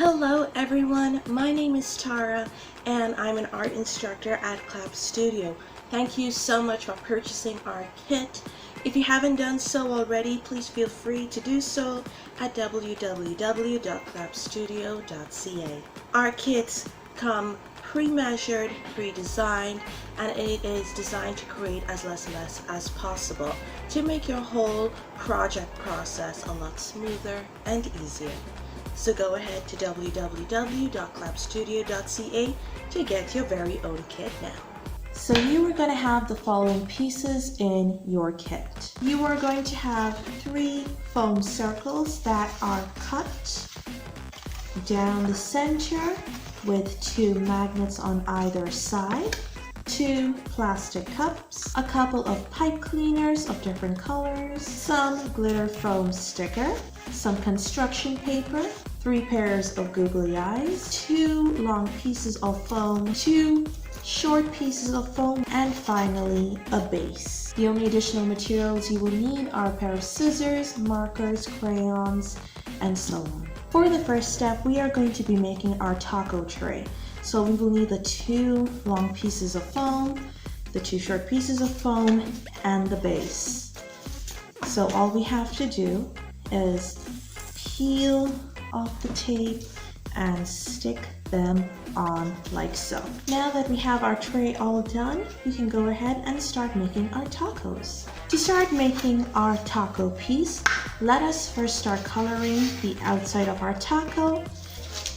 Hello everyone, my name is Tara and I'm an art instructor at Clap Studio. Thank you so much for purchasing our kit. If you haven't done so already, please feel free to do so at www.clapstudio.ca. Our kits come pre-measured, pre-designed, and it is designed to create as less mess as possible to make your whole project process a lot smoother and easier. So go ahead to www.clapstudio.ca to get your very own kit now. So you are going to have the following pieces in your kit. You are going to have 3 foam circles that are cut down the center with 2 magnets on either side, 2 plastic cups, a couple of pipe cleaners of different colors, some glitter foam sticker, some construction paper, 3 pairs of googly eyes, 2 long pieces of foam, 2 short pieces of foam, and finally a base. The only additional materials you will need are a pair of scissors, markers, crayons, and so on. For the first step, we are going to be making our taco tray. So we will need the 2 long pieces of foam, the 2 short pieces of foam, and the base. So all we have to do is peel off the tape and stick them on like so. Now that we have our tray all done, we can go ahead and start making our tacos. To start making our taco piece, let us first start coloring the outside of our taco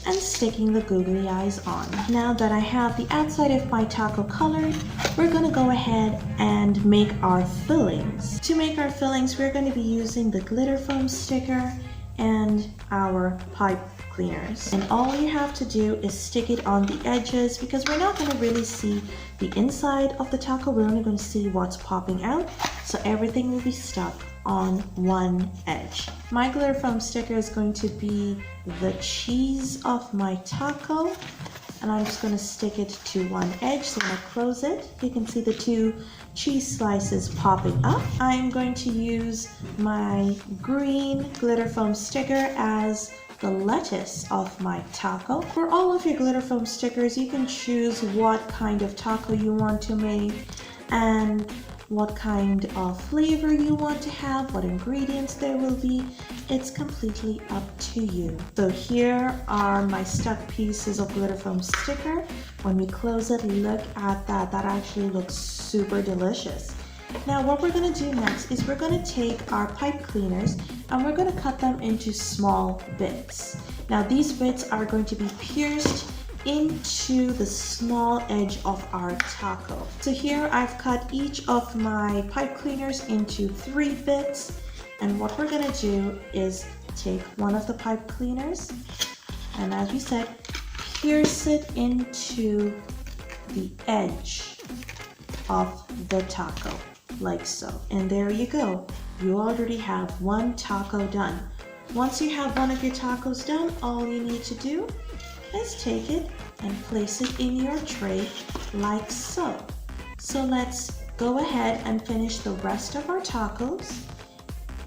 and sticking the googly eyes on. Now that I have the outside of my taco colored, we're gonna go ahead and make our fillings. To make our fillings, we're gonna be using the glitter foam sticker and our pipe cleaners. And all you have to do is stick it on the edges because we're not gonna really see the inside of the taco, we're only gonna see what's popping out. So everything will be stuck on one edge. My glitter foam sticker is going to be the cheese of my taco, and I'm just going to stick it to one edge. So when I close it, you can see the 2 cheese slices popping up. I'm going to use my green glitter foam sticker as the lettuce of my taco. For all of your glitter foam stickers, you can choose what kind of taco you want to make and what kind of flavor you want to have, what ingredients there will be. It's completely up to you. So here are my stuck pieces of glitter foam sticker. When we close it, look at that. That actually looks super delicious. Now what we're gonna do next is we're gonna take our pipe cleaners and we're gonna cut them into small bits. Now these bits are going to be pierced into the small edge of our taco. So here I've cut each of my pipe cleaners into 3 bits, and what we're gonna do is take one of the pipe cleaners and, as we said, pierce it into the edge of the taco like so. And there you go, you already have one taco done. Once you have one of your tacos done, all you need to do is take it and place it in your tray like so. So let's go ahead and finish the rest of our tacos.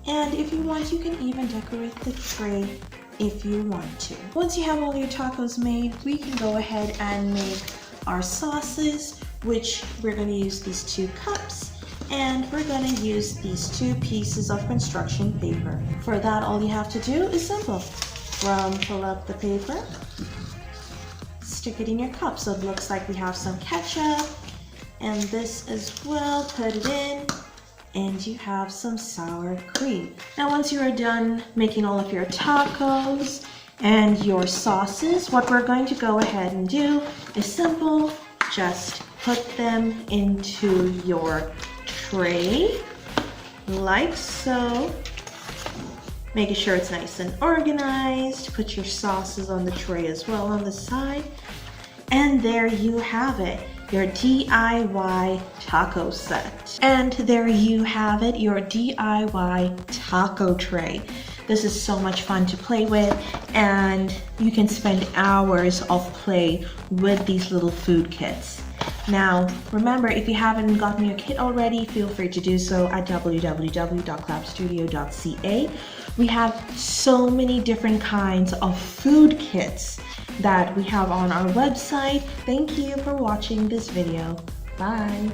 And if you want, you can even decorate the tray if you want to. Once you have all your tacos made, we can go ahead and make our sauces, which we're going to use these 2 cups, and we're going to use these 2 pieces of construction paper. For that, all you have to do is simple. Pull up the paper, stick it in your cup so it looks like we have some ketchup, and this as well, put it in, and you have some sour cream. Now once you are done making all of your tacos and your sauces, what we're going to go ahead and do is simple, just put them into your tray like so, making sure it's nice and organized. Put your sauces on the tray as well on the side. And there you have it, your DIY taco set. And there you have it, your DIY taco tray. This is so much fun to play with, and you can spend hours of play with these little food kits. Now, remember, if you haven't gotten your kit already, feel free to do so at www.clapstudio.ca. We have so many different kinds of food kits that we have on our website. Thank you for watching this video. Bye.